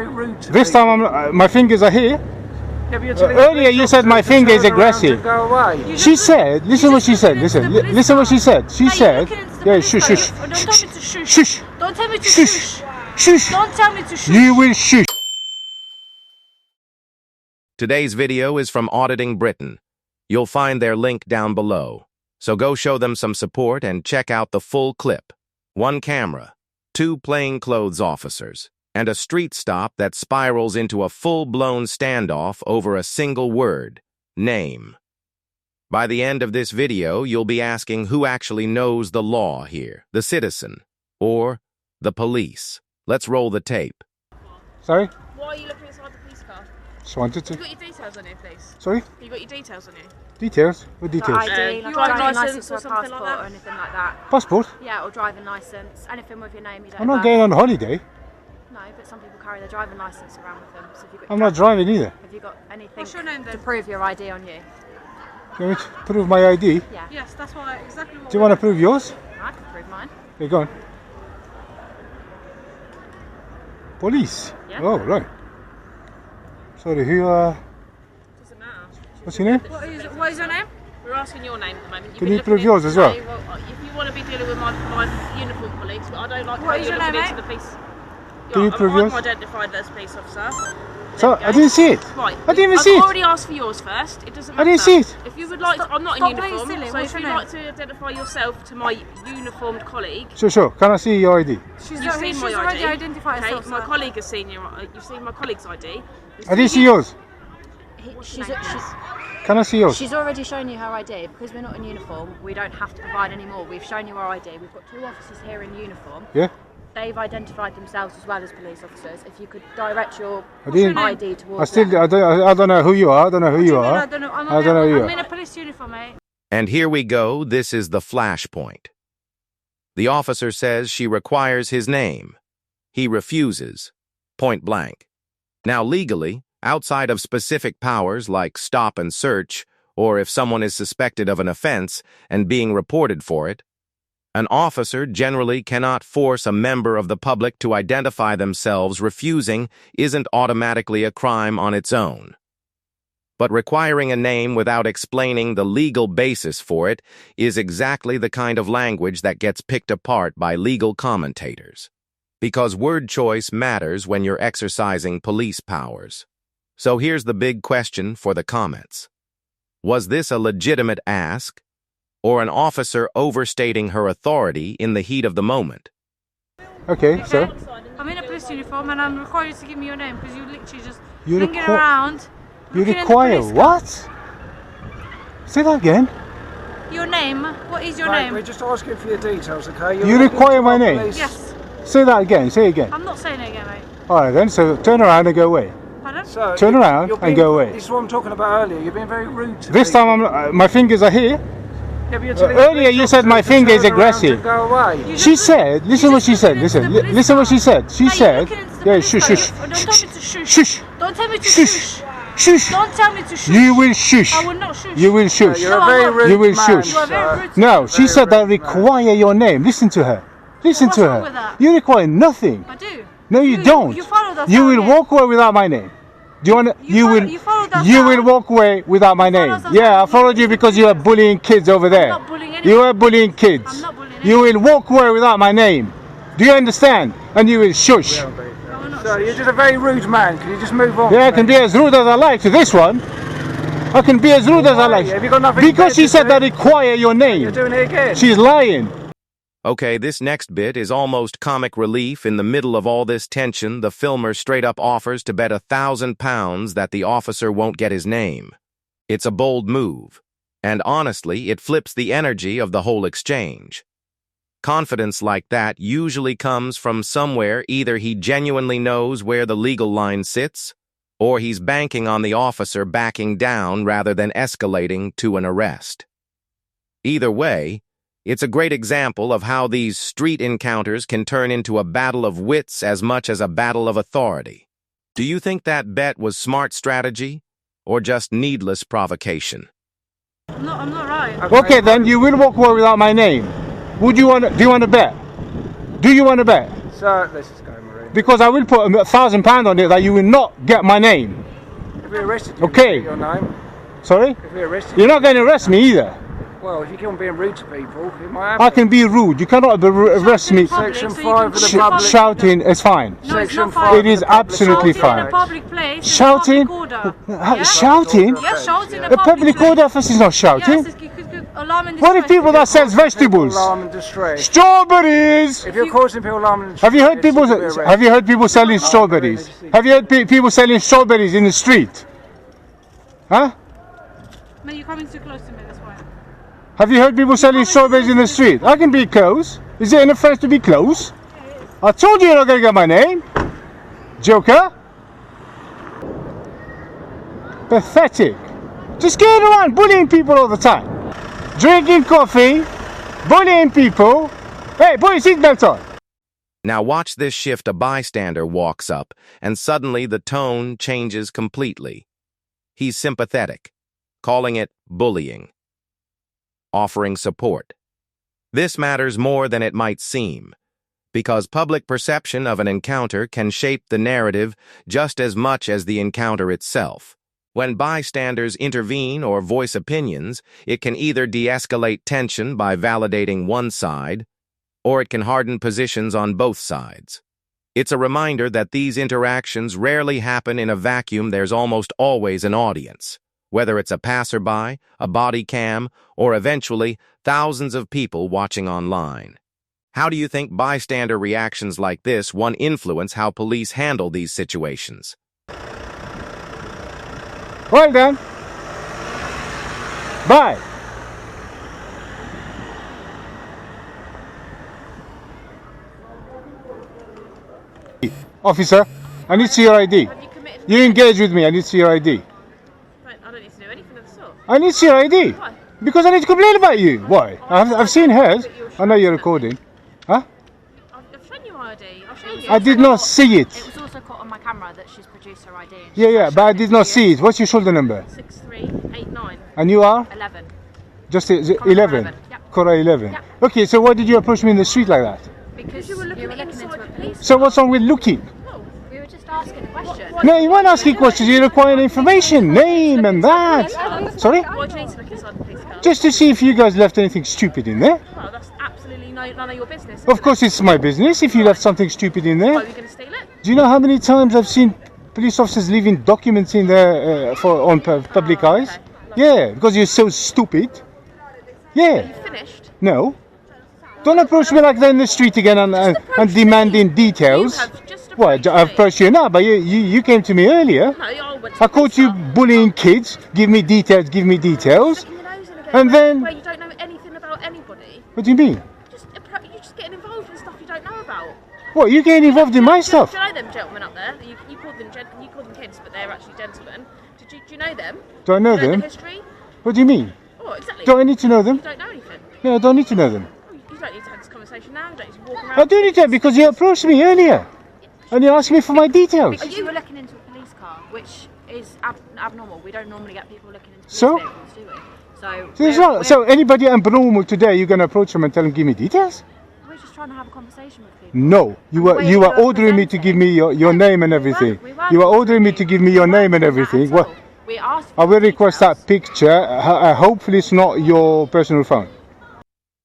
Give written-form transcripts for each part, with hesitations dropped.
very rude to This me. time my fingers are here. Yeah, but you're telling Earlier the you said my police finger is officer to turn around aggressive. and go away. She said, listen what she said, listen what she said. She said, yeah, shush, shush, Don't tell me to shush. shush, Don't tell me to shush, shush. shush. Don't tell me to shush. You will shush. Today's video is from Auditing Britain. You'll find their link down below. So go show them some support and check out the full clip. One camera, two plainclothes officers, and a street stop that spirals into a full-blown standoff over a single word, name. By the end of this video, you'll be asking who actually knows the law here, the citizen or the police. Let's roll the tape. Sorry? Why are you looking inside the police car? Just wanted to. You got your details on you, please? Sorry? You got your details on you? Details? What details? ID, like You driving driving license or or a something like passport that? or anything like that. Passport? Yeah, or driving license. Anything with your name, you don't. I'm not going on holiday. No, but some people carry their driving license around with them. So if you've got I'm not driving either. Have you got anything What's your name then? to prove your ID on you? You want me to prove my ID? Yeah. Yes, that's what exactly what Do you want to prove yours? I can prove mine. Okay, go on. Police? Yeah. Oh, right. Sorry, who, doesn't matter. what's your name? What is your name? We're asking your name at the moment. Can you prove yours as well? If you want to be dealing with my uniform colleagues, but I don't like What how is you're your looking name, into the police. Can you prove yours? I'm identified as a police officer. So, I didn't see it. Right. I didn't even see I've it. already asked for yours first. It doesn't matter. I didn't see it. If you would like, I'm not in stop playing uniform. silly. So What's if your you'd name? like to identify yourself to my uniformed colleague, Sure. Can I see your ID? you've seen my ID. already identified Okay, herself. my sir. colleague has seen your. You've seen my colleague's ID. I didn't see yours. She's Can I see yours? She's already shown you her ID. Because we're not in uniform, we don't have to provide any more. We've shown you our ID. We've got two officers here in uniform. Yeah? They've identified themselves as well as police officers. If you could direct your I didn't. ID towards I don't know who you are. I don't know who you are. I don't know. I don't know who you I'm in are. a police uniform, mate. And here we go, this is the flashpoint. The officer says she requires his name. He refuses, point blank. Now legally, outside of specific powers like stop and search, or if someone is suspected of an offense and being reported for it, an officer generally cannot force a member of the public to identify themselves. Refusing isn't automatically a crime on its own. But requiring a name without explaining the legal basis for it is exactly the kind of language that gets picked apart by legal commentators. Because word choice matters when you're exercising police powers. So here's the big question for the comments. Was this a legitimate ask, or an officer overstating her authority in the heat of the moment? Okay, so? I'm in a police uniform and I'm required you to give me your name because you literally just You hanging requ- around. You looking in the require police car. what? Say that again. Your name? What is your Mate, name? we're just asking for your details, okay? You require my name? Police. Yes. Say that again. Say it again. I'm not saying it again, mate. Alright then, so turn around and go away. Pardon? So, Turn around you're and being- go away. This is what I'm talking about earlier. You're being very rude to This me. time my fingers are here. Yeah, but you're telling the Earlier police you said my officer to finger is turn around aggressive. and go away. She said, listen what she said, listen what she said. She said, yeah, shush, shush, Don't tell me to shush. shush, Don't tell me to shush, shush. shush. Don't tell me to shush. You will shush. I will not shush. You will shush. You're a No, very I'm not. rude You will man, shush. You are very sir. rude to No, me. she said that rude man. require your name. Listen to her. Listen What's to wrong her. with that? You require nothing. I do. No, you don't. You followed us You down will here. walk away without my name. Do you want to? You followed us You down. will walk away without my name. followed us Yeah, I down. followed you because you are bullying kids over there. not bullying anyone. You are bullying kids. I'm not bullying You will walk away without my name. Do you understand? And you will shush. I will not So, shush. you're just a very rude man. Can you just move on? Yeah, I can please? be as rude as I like to this one. I can be as rude as I like. Have you got nothing Because better she to said do? that require your You're name. doing it again. She's lying. Okay, this next bit is almost comic relief. In the middle of all this tension, the filmer straight up offers to bet £1,000 that the officer won't get his name. It's a bold move, and honestly, it flips the energy of the whole exchange. Confidence like that usually comes from somewhere. Either he genuinely knows where the legal line sits, or he's banking on the officer backing down rather than escalating to an arrest. Either way, it's a great example of how these street encounters can turn into a battle of wits as much as a battle of authority. Do you think that bet was smart strategy, or just needless provocation? I'm not right. Okay, then you will walk away without my name. Do you want to bet? Do you want to bet? So, let's just go, Marine. because I will put £1,000 on it that you will not get my name. If we arrested you, Okay. we'd get your name. Sorry? If we arrested You're not going to arrest me either. well, if you keep on being rude to people, it might I happen. can be rude. You cannot arrest me. Section 5 of the public... Shouting is fine. No, it's Section not 5 fine. It is absolutely Shouting in fine. a public place is Shouting? public order. Shouting? Yes, shouting in a The public place. order officer is not shouting. Yes, it's alarm and What if distress. people that sells vegetables? Alarm and distress. Strawberries! If you're causing people alarm and distress... Have you heard people? you'll be arrested. Have you heard people selling strawberries? Have you heard people selling strawberries in the street? Huh? No, you're coming too close to me, that's why. Have you heard people selling strawberries in the street? I can be close. Is it an offense to be close? I told you you're not gonna get my name, Joker. Pathetic. Just going around bullying people all the time. Drinking coffee, bullying people. Hey, put your seatbelt on. Now watch this shift. A bystander walks up, and suddenly the tone changes completely. He's sympathetic, calling it bullying, offering support. This matters more than it might seem, because public perception of an encounter can shape the narrative just as much as the encounter itself. When bystanders intervene or voice opinions, it can either de-escalate tension by validating one side, or it can harden positions on both sides. It's a reminder that these interactions rarely happen in a vacuum. There's almost always an audience, whether it's a passerby, a body cam, or eventually thousands of people watching online. How do you think bystander reactions like this influence how police handle these situations? Well done. Bye. Officer, I need to see your ID. Have you committed... You engage with me, I need to see your ID. Right, I don't need to do anything of the sort. I need to see your ID. Why? Because I need to complain about you. Why? I've seen hers. I know you're recording. Huh? I've shown you my ID. I've shown you. I did not see It it. was also caught on my camera that she's produced her ID. Yeah, yeah, but I did not see it. What's your shoulder number? 6389 And you are? 11. Just Cora 11? 11, yep. Cora 11. Yep. Okay, so why did you approach me in the street like that? Because you were looking into a police. So what's wrong with looking? We were just asking a question. No, you weren't asking questions, you require information, name and that. Sorry? Why do you need to look inside the police car? Just to see if you guys left anything stupid in there. Well, that's absolutely none of your business. Of course it's my business if you left something stupid in Why are there. you going to steal it? Do you know how many times I've seen police officers leaving documents in there on public eyes? okay. Yeah, because you're so stupid. Yeah. You finished? No. Don't approach me like that in the street again and demanding details. You have just Well, approached I've me. approached you now, but you came to me earlier. No, I went to I the caught police you car. bullying kids. Give me details, give me details. Sticking your nose in again, And then- where you don't know anything about anybody. What do you mean? You're just getting involved in stuff you don't know about. What, you getting involved in my stuff? Do you know them gentlemen up there? You called them kids, but they're actually gentlemen. Do you know them? Do I know Do you know them? the history? What do you mean? Oh, exactly. Do I need to know them? You don't know anything. No, I don't need to know them. Oh, you don't need to have this conversation now. You don't need to walk around. I do need to because you approached me earlier. And you asked me for my details. Because you were looking into a police car, which is abnormal. We don't normally get people looking into police So? vehicles, do we? So, So, it's not, so anybody abnormal today, you're going to approach them and tell them, give me details? we're just trying to have a conversation with people. No, you were ordering me to give me your name and everything. We weren't You were ordering me to give me your name and everything. Well, We asked. I will request details. that picture. Hopefully it's not your personal phone.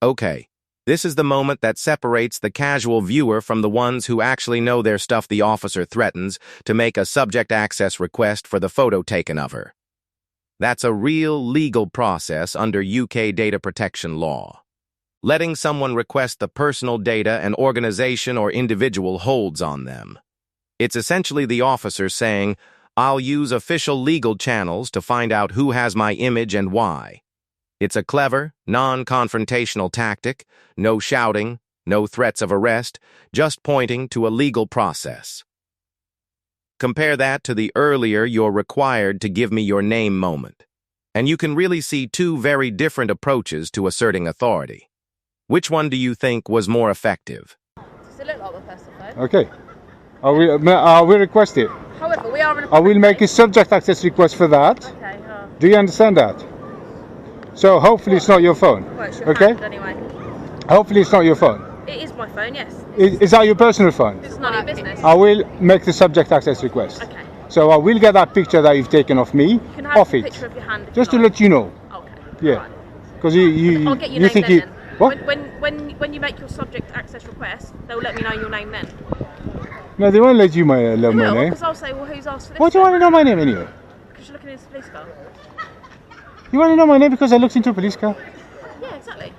Okay, this is the moment that separates the casual viewer from the ones who actually know their stuff. The officer threatens to make a subject access request for the photo taken of her. That's a real legal process under UK data protection law. Letting someone request the personal data an organization or individual holds on them. It's essentially the officer saying, I'll use official legal channels to find out who has my image and why. It's a clever, non-confrontational tactic, no shouting, no threats of arrest, just pointing to a legal process. Compare that to the earlier "you're required to give me your name" moment, and you can really see two very different approaches to asserting authority. Which one do you think was more effective? It's a little like my personal phone. Okay. I will request it. However, we are in a I will make a subject access request for that. Okay. Do you understand that? So hopefully it's not your phone. Well, it's your Okay? hand anyway. Hopefully it's not your phone. It is my phone, yes. Is that your personal phone? It's none of your business. I will make the subject access request. Okay. So I will get that picture that you've taken of me You can have off a it. picture of your hand if Just you to like. let you know. Okay. Yeah. Right. Because you I'll get your you name think then. you then. what? When you make your subject access request, they'll let me know your name then. No, they won't let you They know my will, name. because I'll say, well, who's asked for this? Why do you want to know my name anyway? Because you're looking in his police car. You want to know my name because I looked into a police car? Yeah, exactly.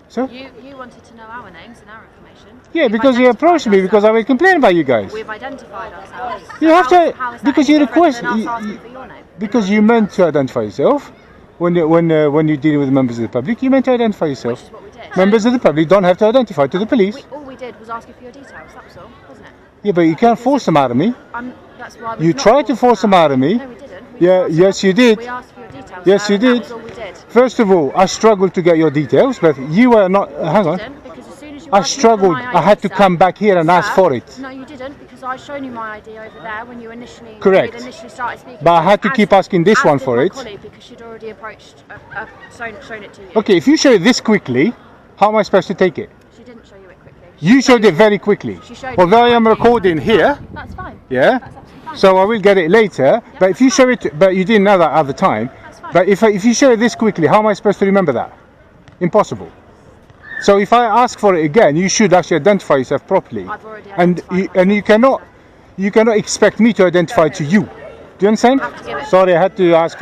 So? You wanted to know our names and our information. Yeah, We've because you identified approached me because I will complain about you guys. We've identified ourselves. You So have to- how is that because any you different request- than us you- asking for your name? Because you meant to identify yourself. When you're dealing with members of the public, you meant to identify yourself. Which is what we did. Members of the public don't have to identify to the police. All we did was ask you for your details. That was all, wasn't it? Yeah, but you can't force them out of me. That's why You tried to force them out of me. No, we didn't. We Yeah, asked yes, you did. We asked for your details. Yes, sir, you and did. That was all we did. First of all, I struggled to get your details, but you were not. Hang on. Didn't, because as soon as you I asked me for struggled. my I had to ID, come back here and ask sir, for it. No, you didn't, because I shown you my ID over there when you initially Correct. we'd initially started speaking. But I had to keep asking this one did for my it. colleague, because she'd already approached, shown it to you. Okay, if you show it this quickly, how am I supposed to take it? She didn't show you it quickly. You showed it very quickly. She showed Although I you am my ID. recording here, That's fine. yeah. That's absolutely fine. So I will get it later. But if you show it, but you didn't know that at the time. That's fine. But if you show it this quickly, how am I supposed to remember that? Impossible. So if I ask for it again, you should actually identify yourself properly. I've already And identified you cannot expect me to identify to you. Do you understand? have to give it- Sorry, I had to ask.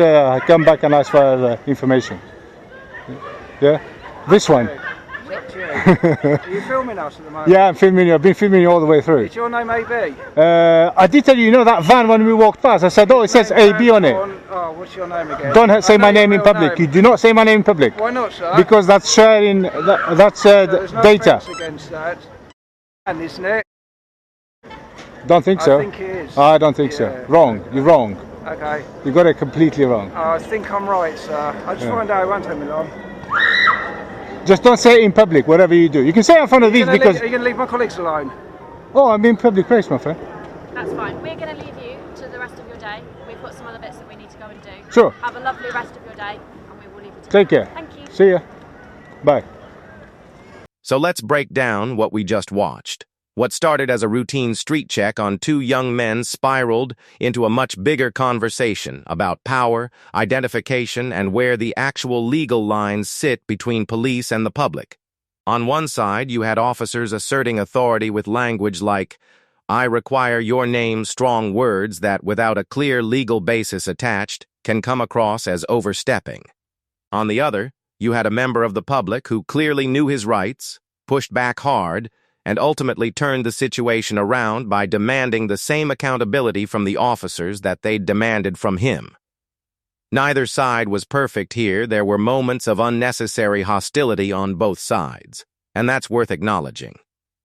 Come back and ask for information. Yeah, this one. It's up to you. Are you filming us at the moment? Yeah, I'm filming you. I've been filming you all the way through. Is your name AB? I did tell you, you know that van when we walked past. I said, oh, it says AB on it. Oh, what's your name again? Don't say I know my your name in real public. name. You do not say my name in public. Why not, sir? Because that's sharing. That's There's no data. offence against that. And isn't it? Don't think so. I think it is. I don't think so. Yeah. Wrong. You're wrong. Okay. You got it completely wrong. I think I'm right, sir. I just Yeah. find out it won't take me long. Just don't say it in public, whatever you do. You can say it in front of these because. Are you going to leave my colleagues alone? Oh, I'm in public place, my friend. That's fine. We're going to leave you to the rest of your day. We've got some other bits that we need to go and do. Sure. Have a lovely rest of your day, and we will leave you to Take care. Thank you. See ya. Bye. So let's break down what we just watched. What started as a routine street check on two young men spiraled into a much bigger conversation about power, identification, and where the actual legal lines sit between police and the public. On one side, you had officers asserting authority with language like, "I require your name," strong words that, without a clear legal basis attached, can come across as overstepping. On the other, you had a member of the public who clearly knew his rights, pushed back hard, and ultimately turned the situation around by demanding the same accountability from the officers that they'd demanded from him. Neither side was perfect here. There were moments of unnecessary hostility on both sides, and that's worth acknowledging.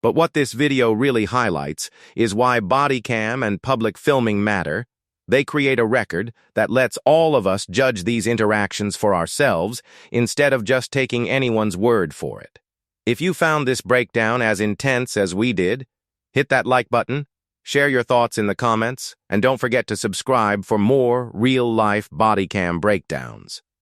But what this video really highlights is why Bodycam and public filming matter. They create a record that lets all of us judge these interactions for ourselves instead of just taking anyone's word for it. If you found this breakdown as intense as we did, hit that like button, share your thoughts in the comments, and don't forget to subscribe for more real-life Bodycam breakdowns.